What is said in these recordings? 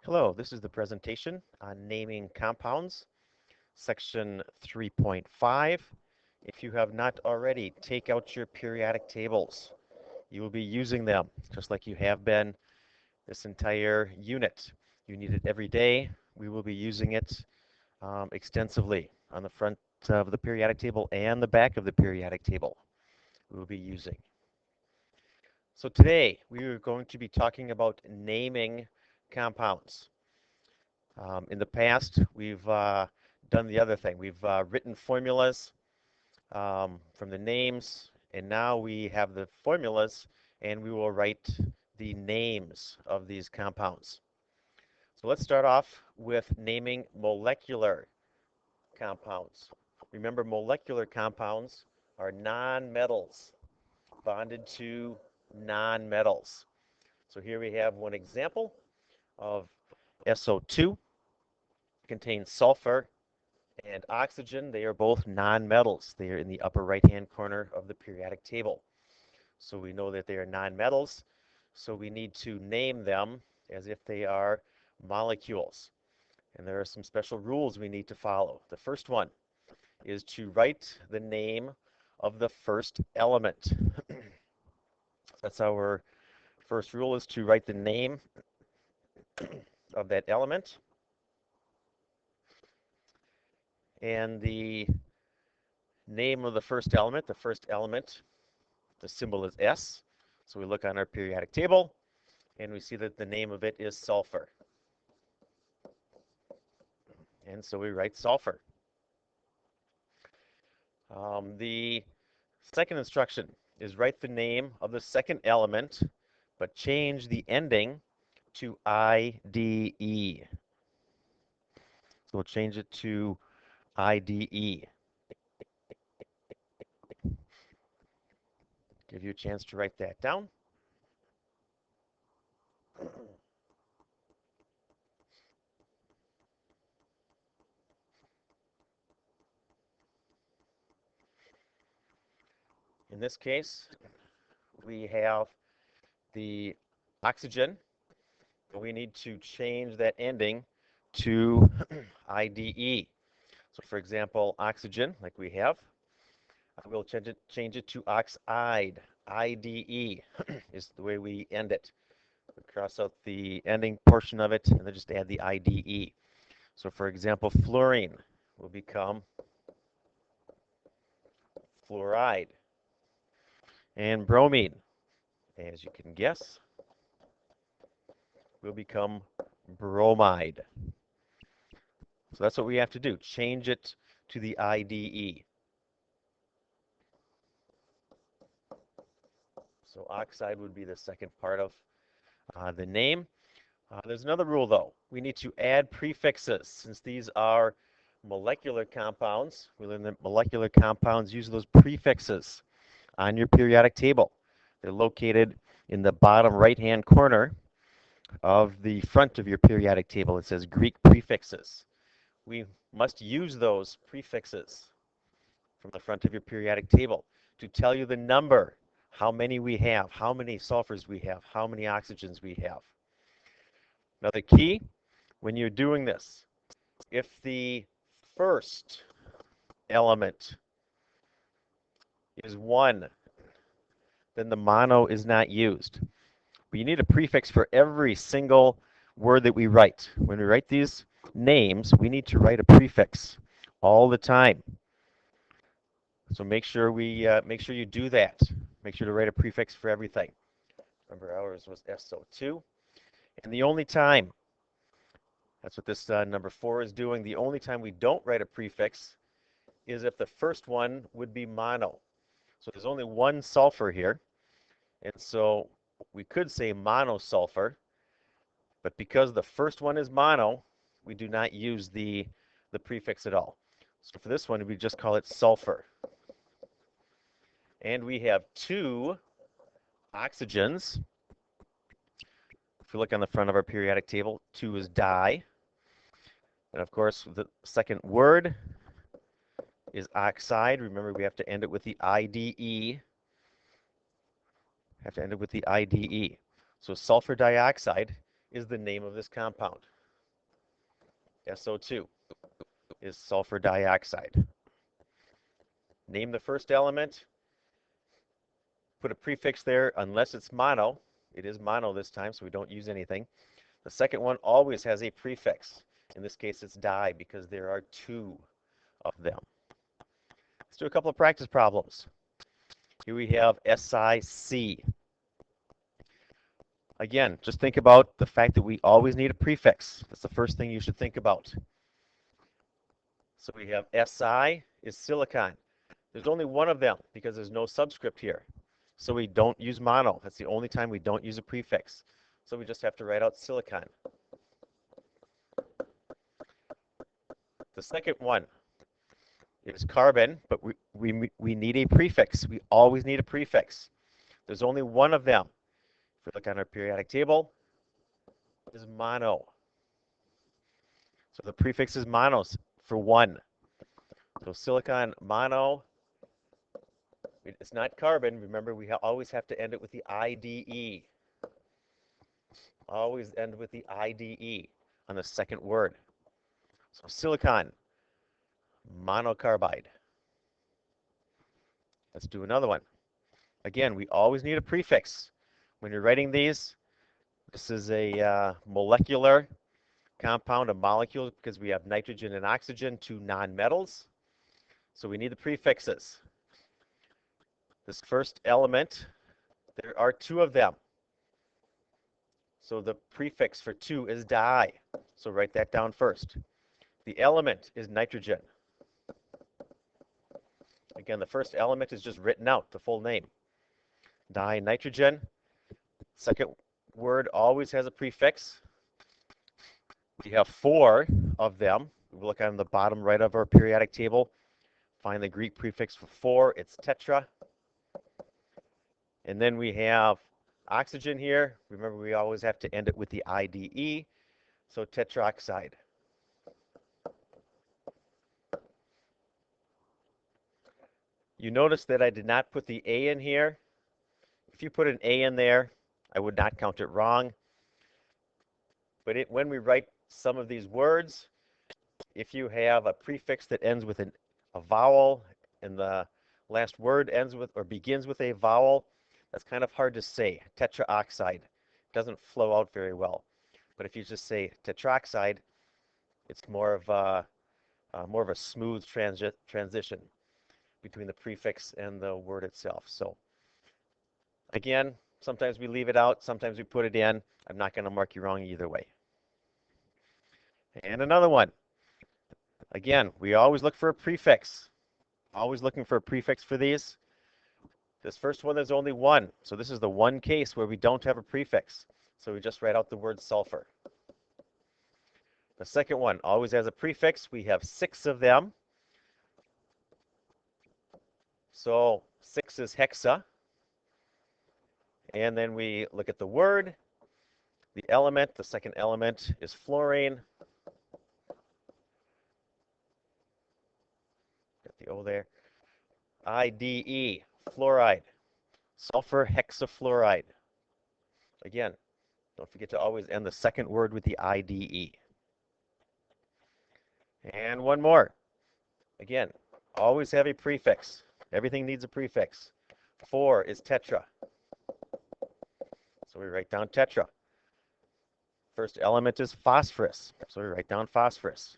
Hello, this is the presentation on naming compounds, section 3.5. If you have not already, take out your periodic tables. You will be using them just like you have been this entire unit. You need it every day. We will be using it extensively on the front of the periodic table and the back of the periodic table. We will be using. So today we are going to be talking about naming compounds. In the past, we've done the other thing. We've written formulas from the names, and now we have the formulas, and we will write the names of these compounds. So let's start off with naming molecular compounds. Remember, molecular compounds are nonmetals bonded to nonmetals. So here we have one example of SO2. Contains sulfur and oxygen. They are both nonmetals. They are in the upper right-hand corner of the periodic table. So we know that they are nonmetals. So we need to name them as if they are molecules. And there are some special rules we need to follow. The first one is to write the name of the first element. That's our first rule, is to write the name of that element. And the name of the first element, the symbol is S. So we look on our periodic table and we see that the name of it is sulfur. And so we write sulfur. The second instruction is write the name of the second element, but change the ending to IDE. So we'll change it to IDE. Give you a chance to write that down. In this case, we have the oxygen. We need to change that ending to IDE. So for example, oxygen, like we have, we'll change it to oxide. IDE is the way we end it. We cross out the ending portion of it and then just add the IDE. So for example, fluorine will become fluoride. And bromine, as you can guess, will become bromide. So that's what we have to do. Change it to the IDE. So oxide would be the second part of the name. There's another rule, though. We need to add prefixes. Since these are molecular compounds, we learned that molecular compounds use those prefixes on your periodic table. They're located in the bottom right-hand corner of the front of your periodic table. It says Greek prefixes. We must use those prefixes from the front of your periodic table to tell you the number, how many we have, how many sulfurs we have, how many oxygens we have. Now the key, when you're doing this, if the first element is 1, then the mono is not used. But you need a prefix for every single word that we write. When we write these names, we need to write a prefix all the time. So make sure you do that. Make sure to write a prefix for everything. Remember, ours was SO2. And the only time, that's what this number 4 is doing, the only time we don't write a prefix is if the first one would be mono. So there's only one sulfur here. And so we could say monosulfur, but because the first one is mono, we do not use the prefix at all. So for this one, we just call it sulfur. And we have 2 oxygens. If we look on the front of our periodic table, 2 is di. And of course, the second word is oxide. Remember, we have to end it with the IDE. Have to end it with the IDE. So sulfur dioxide is the name of this compound. SO2 is sulfur dioxide. Name the first element, put a prefix there unless it's mono. It is mono this time, so we don't use anything. The second one always has a prefix. In this case, it's di because there are two of them. Let's do a couple of practice problems. Here we have SiC. Again, just think about the fact that we always need a prefix. That's the first thing you should think about. So we have Si is silicon. There's only one of them because there's no subscript here. So we don't use mono. That's the only time we don't use a prefix. So we just have to write out silicon. The second one is carbon, but we need a prefix. We always need a prefix. There's only one of them. If we look on our periodic table, is mono. So the prefix is monos for one. So silicon mono. It's not carbon. Remember, we always have to end it with the IDE. Always end with the IDE on the second word. So silicon monocarbide. Let's do another one. Again, we always need a prefix. When you're writing these, this is a molecular compound, a molecule, because we have nitrogen and oxygen, two nonmetals. So we need the prefixes. This first element, there are two of them. So the prefix for two is di. So write that down first. The element is nitrogen. Again, the first element is just written out, the full name. Dinitrogen. Second word always has a prefix. We have four of them. We look on the bottom right of our periodic table. Find the Greek prefix for four. It's tetra. And then we have oxygen here. Remember, we always have to end it with the IDE. So tetroxide. You notice that I did not put the A in here. If you put an A in there, I would not count it wrong. But when we write some of these words, if you have a prefix that ends with a vowel and the last word ends with or begins with a vowel, that's kind of hard to say. Tetraoxide doesn't flow out very well. But if you just say tetroxide, it's more of a smooth transition between the prefix and the word itself. So again, sometimes we leave it out, sometimes we put it in. I'm not going to mark you wrong either way. And another one. Again, we always look for a prefix. Always looking for a prefix for these. This first one, there's only one. So this is the one case where we don't have a prefix. So we just write out the word sulfur. The second one always has a prefix. We have 6 of them. So 6 is hexa. And then we look at the word. The element, the second element is fluorine. Got the O there. IDE, fluoride. Sulfur hexafluoride. Again, don't forget to always end the second word with the IDE. And one more. Again, always have a prefix. Everything needs a prefix. 4 is tetra. So we write down tetra. First element is phosphorus. So we write down phosphorus.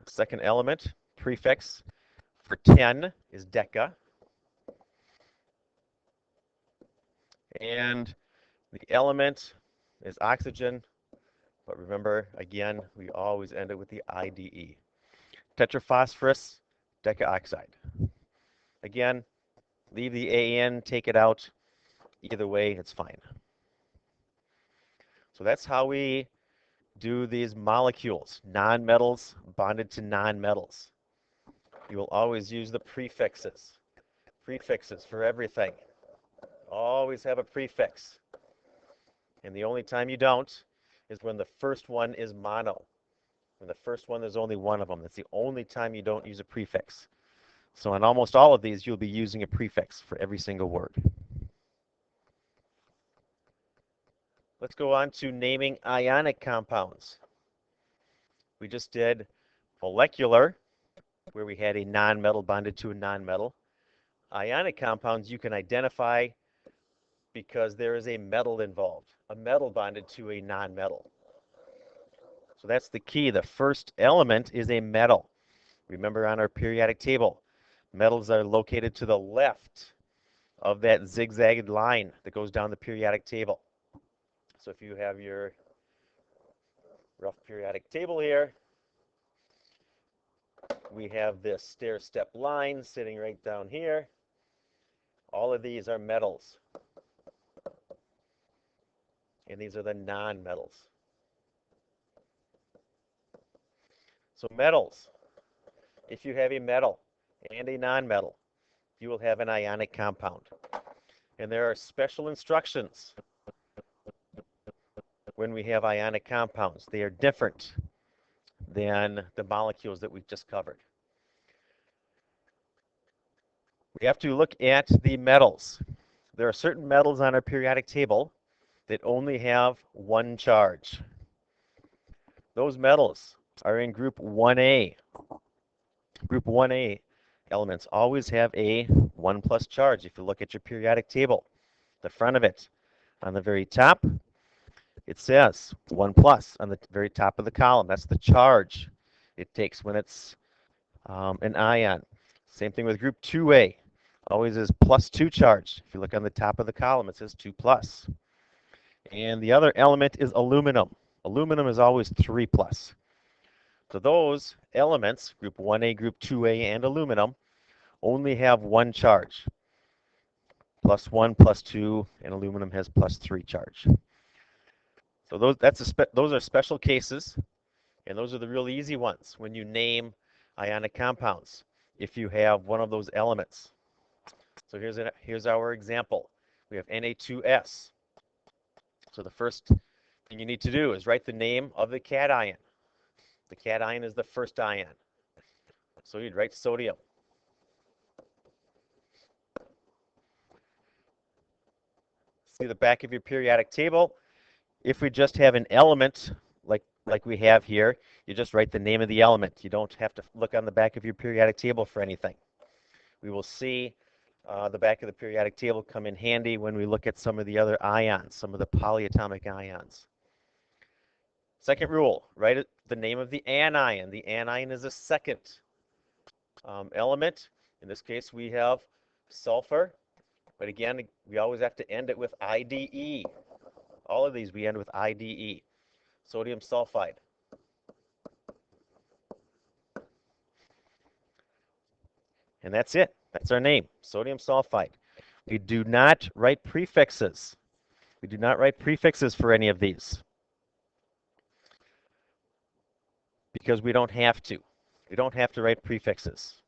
Second element, prefix for 10 is deca. And the element is oxygen. But remember, again, we always end it with the IDE. Tetraphosphorus decaoxide. Again, leave the A in, take it out. Either way, it's fine. So that's how we do these molecules, nonmetals bonded to nonmetals. You will always use the prefixes. Prefixes for everything. Always have a prefix. And the only time you don't is when the first one is mono. When the first one, there's only one of them. That's the only time you don't use a prefix. So in almost all of these, you'll be using a prefix for every single word. Let's go on to naming ionic compounds. We just did molecular, where we had a non-metal bonded to a non-metal. Ionic compounds you can identify because there is a metal involved, a metal bonded to a non-metal. So that's the key. The first element is a metal. Remember on our periodic table, metals are located to the left of that zigzagged line that goes down the periodic table. So if you have your rough periodic table here, we have this stair-step line sitting right down here. All of these are metals. And these are the non-metals. So metals, if you have a metal and a non-metal, you will have an ionic compound. And there are special instructions when we have ionic compounds. They are different than the molecules that we've just covered. We have to look at the metals. There are certain metals on our periodic table that only have one charge. Those metals are in group 1A. Group 1A elements always have a 1 plus charge. If you look at your periodic table, the front of it, on the very top, it says 1 plus on the very top of the column. That's the charge it takes when it's an ion. Same thing with group 2A. Always is +2 charge. If you look on the top of the column, it says 2 plus. And the other element is aluminum. Aluminum is always 3 plus. So those elements, group 1A, group 2A, and aluminum, only have one charge. +1, +2, and aluminum has +3 charge. So those are special cases, and those are the real easy ones when you name ionic compounds, if you have one of those elements. So here's our example. We have Na2S. So the first thing you need to do is write the name of the cation. The cation is the first ion. So you'd write sodium. See the back of your periodic table. If we just have an element like we have here, you just write the name of the element. You don't have to look on the back of your periodic table for anything. We will see the back of the periodic table come in handy when we look at some of the other ions, some of the polyatomic ions. Second rule, write the name of the anion. The anion is a second element. In this case, we have sulfur. But again, we always have to end it with IDE. All of these we end with IDE. Sodium sulfide. And that's it. That's our name, sodium sulfide. We do not write prefixes. We do not write prefixes for any of these because we don't have to. We don't have to write prefixes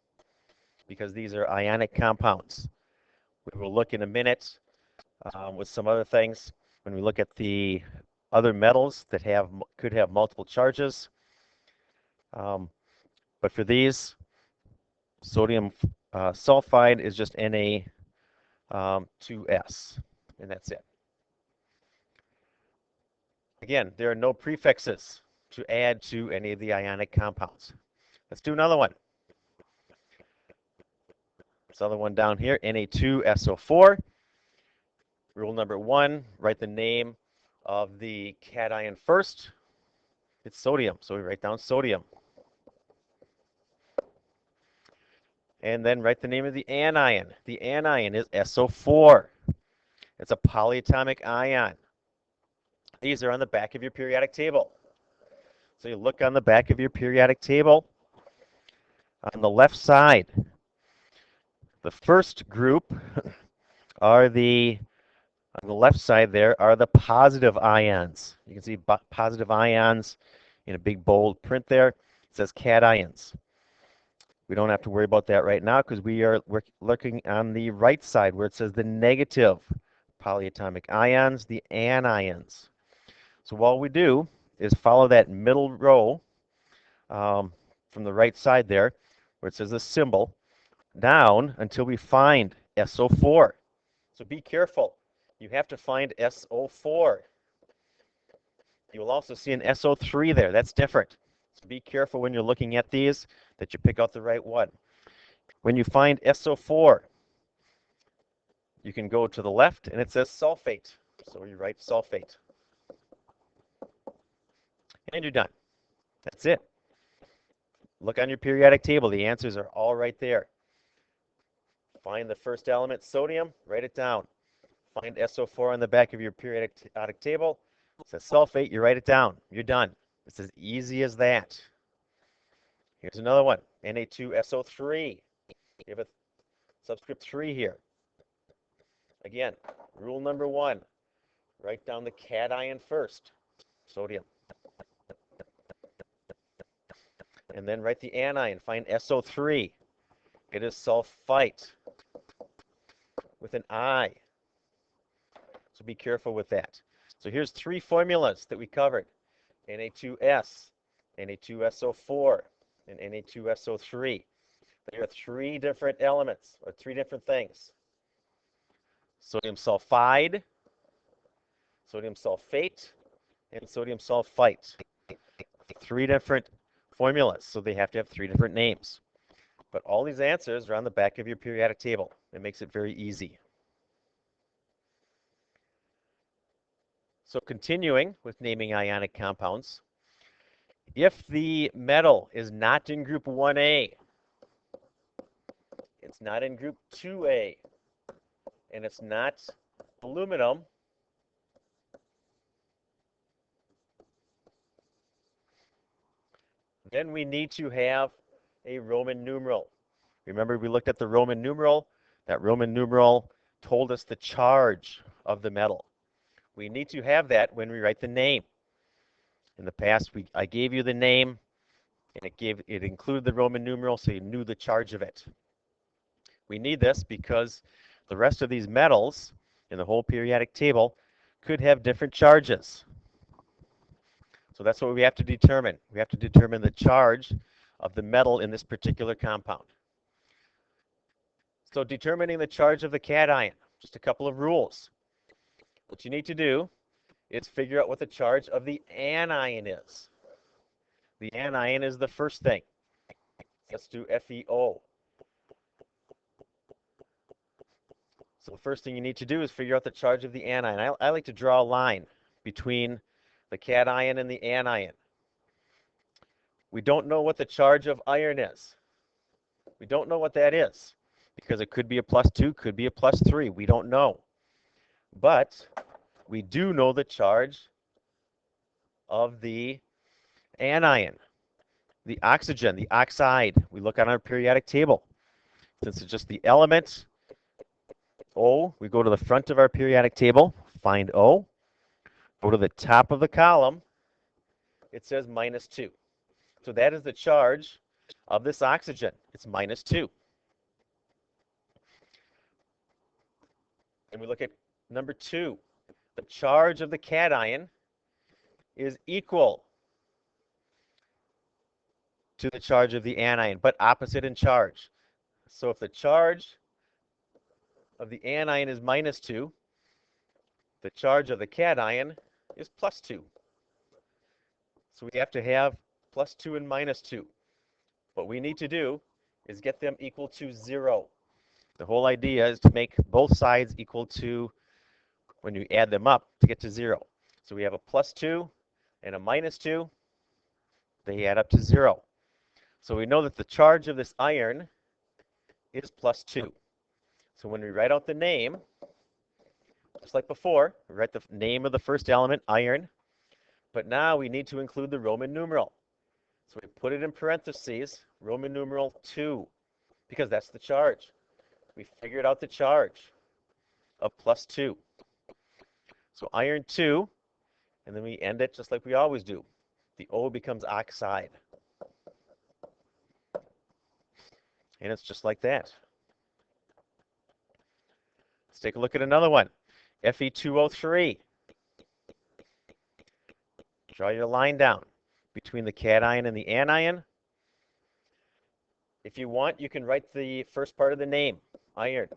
because these are ionic compounds. We will look in a minute with some other things when we look at the other metals that could have multiple charges. But for these, sodium sulfide is just Na2S, and that's it. Again, there are no prefixes to add to any of the ionic compounds. Let's do another one. This other one down here, Na2SO4. Rule number 1, write the name of the cation first. It's sodium, so we write down sodium. And then write the name of the anion. The anion is SO4. It's a polyatomic ion. These are on the back of your periodic table. So you look on the back of your periodic table. On the left side, the first group are on the left side there are the positive ions. You can see positive ions in a big bold print there. It says cations. We don't have to worry about that right now because we're looking on the right side where it says the negative polyatomic ions, the anions. So all we do is follow that middle row from the right side there where it says the symbol down until we find SO4. So be careful. You have to find SO4. You will also see an SO3 there. That's different. So be careful when you're looking at these that you pick out the right one. When you find SO4, you can go to the left and it says sulfate. So you write sulfate. And you're done. That's it. Look on your periodic table. The answers are all right there. Find the first element, sodium, write it down. Find SO4 on the back of your periodic table. It says sulfate, you write it down. You're done. It's as easy as that. Here's another one, Na2SO3. You have a subscript 3 here. Again, rule number 1, write down the cation first, sodium. And then write the anion, find SO3. It is sulfite with an I. So be careful with that. So here's 3 formulas that we covered. Na2S, Na2SO4, and Na2SO3. There are 3 different elements, or 3 different things. Sodium sulfide, sodium sulfate, and sodium sulfite. 3 different formulas, so they have to have 3 different names. But all these answers are on the back of your periodic table. It makes it very easy. So continuing with naming ionic compounds, if the metal is not in group 1A, it's not in group 2A, and it's not aluminum, then we need to have a Roman numeral. Remember, we looked at the Roman numeral. That Roman numeral told us the charge of the metal. We need to have that when we write the name. In the past, I gave you the name, and it included the Roman numeral, so you knew the charge of it. We need this because the rest of these metals in the whole periodic table could have different charges. So that's what we have to determine. We have to determine the charge of the metal in this particular compound. So determining the charge of the cation, just a couple of rules. What you need to do is figure out what the charge of the anion is. The anion is the first thing. Let's do FeO. So the first thing you need to do is figure out the charge of the anion. I like to draw a line between the cation and the anion. We don't know what the charge of iron is. We don't know what that is because it could be a +2, could be a +3. We don't know. But we do know the charge of the anion, the oxygen, the oxide. We look on our periodic table. Since it's just the element O, we go to the front of our periodic table, find O, go to the top of the column, it says -2. So that is the charge of this oxygen. It's -2. And we look at number 2. The charge of the cation is equal to the charge of the anion, but opposite in charge. So if the charge of the anion is -2, the charge of the cation is +2. So we have to have +2 and -2. What we need to do is get them equal to 0. The whole idea is to make both sides equal to, when you add them up, to get to 0. So we have a +2 and a -2. They add up to 0. So we know that the charge of this iron is +2. So when we write out the name, just like before, we write the name of the first element, iron, but now we need to include the Roman numeral. So we put it in parentheses, Roman numeral 2, because that's the charge. We figured out the charge of +2. So iron 2, and then we end it just like we always do. The O becomes oxide. And it's just like that. Let's take a look at another one. Fe2O3. Draw your line down between the cation and the anion. If you want, you can write the first part of the name, iron.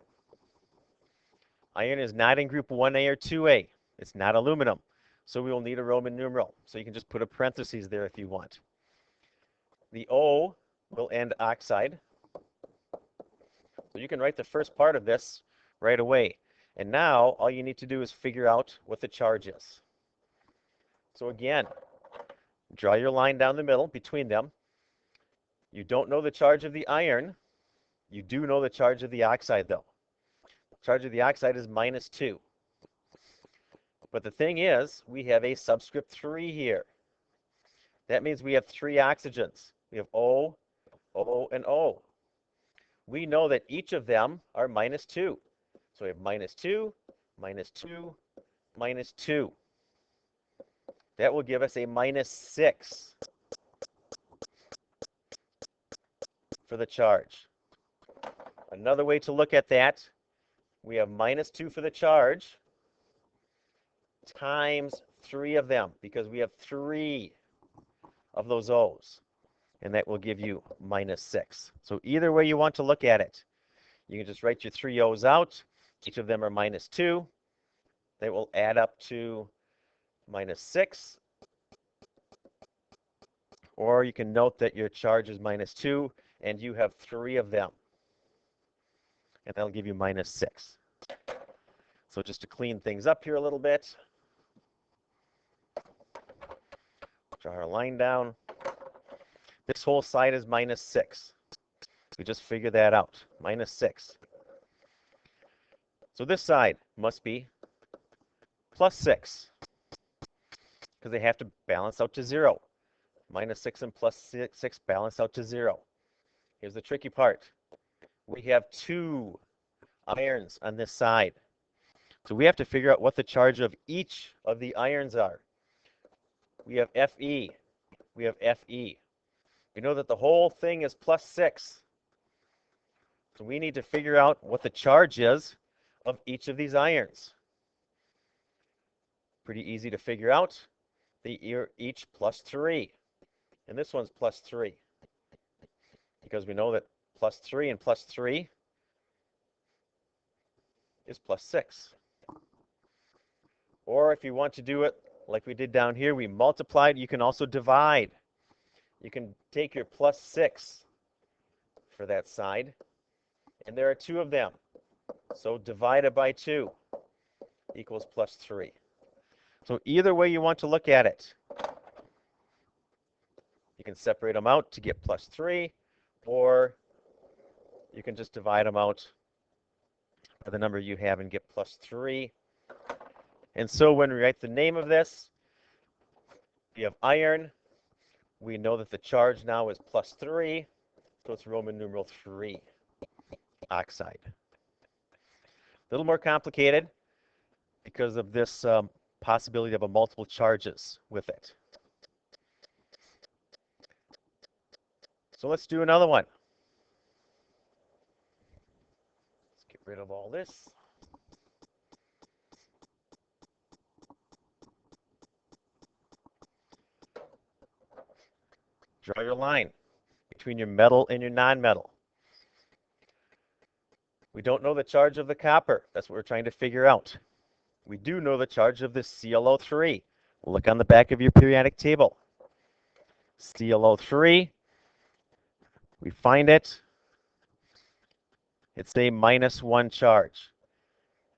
Iron is not in group 1A or 2A. It's not aluminum. so we will need a Roman numeral. So you can just put a parentheses there if you want. The O will end oxide. So you can write the first part of this right away. And now all you need to do is figure out what the charge is. So again, draw your line down the middle between them. You don't know the charge of the iron. You do know the charge of the oxide, though. The charge of the oxide is -2. But the thing is, we have a subscript 3 here. That means we have 3 oxygens. We have O, O, and O. We know that each of them are -2. So we have -2, -2, -2. That will give us a -6 for the charge. Another way to look at that, we have -2 for the charge times 3 of them, because we have 3 of those O's. And that will give you -6. So either way you want to look at it, you can just write your 3 O's out. Each of them are -2. They will add up to -6. Or you can note that your charge is -2 and you have 3 of them. And that'll give you -6. So just to clean things up here a little bit, draw our line down. This whole side is -6. We just figured that out, -6. So this side must be +6, because they have to balance out to 0. -6 and +6 balance out to 0. Here's the tricky part. We have 2 irons on this side. So we have to figure out what the charge of each of the irons are. We have Fe. We have Fe. We know that the whole thing is +6. So we need to figure out what the charge is of each of these irons. Pretty easy to figure out. They are each +3. And this one's +3. Because we know that +3 and +3 is +6. Or if you want to do it like we did down here, we multiplied. You can also divide. You can take your +6 for that side, and there are 2 of them. So divided by 2 equals +3. So either way you want to look at it, you can separate them out to get +3, or you can just divide them out by the number you have and get +3. And so when we write the name of this, we have iron. We know that the charge now is +3, so it's Roman numeral 3, oxide. A little more complicated because of this possibility of a multiple charges with it. So let's do another one. Let's get rid of all this. Draw your line between your metal and your non-metal. We don't know the charge of the copper. That's what we're trying to figure out. We do know the charge of the ClO3. Look on the back of your periodic table. ClO3, we find it. It's a -1 charge.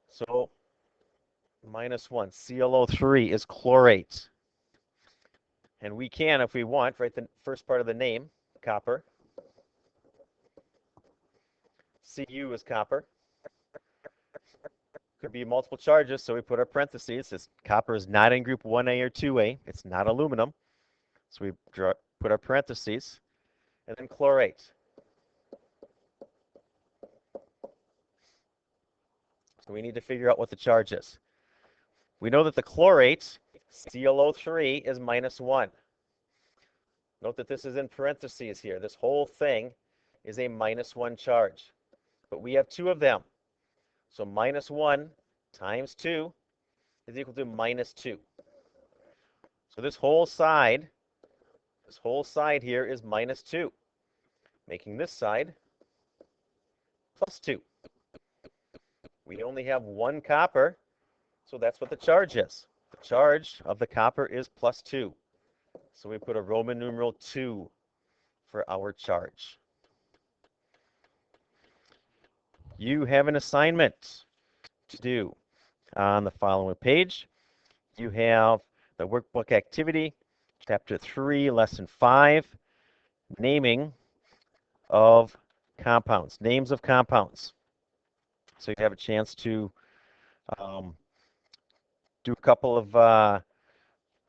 So -1, ClO3 is chlorate. And we can, if we want, write the first part of the name, copper. Cu is copper. Could be multiple charges, so we put our parentheses. This copper is not in group 1A or 2A. It's not aluminum. So we put our parentheses, and then chlorate. So we need to figure out what the charge is. We know that the chlorate, ClO3, is -1. Note that this is in parentheses here. This whole thing is a -1 charge. But we have 2 of them. So -1 times 2 is equal to -2. So this whole side here is -2, making this side +2. We only have 1 copper, so that's what the charge is. charge of the copper is +2. So we put a Roman numeral 2 for our charge. You have an assignment to do on the following page. You have the workbook activity, chapter 3, lesson 5, naming of compounds, names of compounds. So you have a chance to do a couple of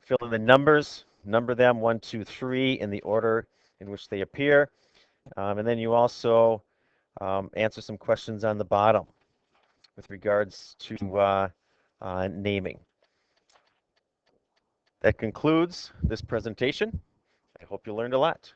fill in the numbers, number them 1, 2, 3 in the order in which they appear. And then you also answer some questions on the bottom with regards to naming. That concludes this presentation. I hope you learned a lot.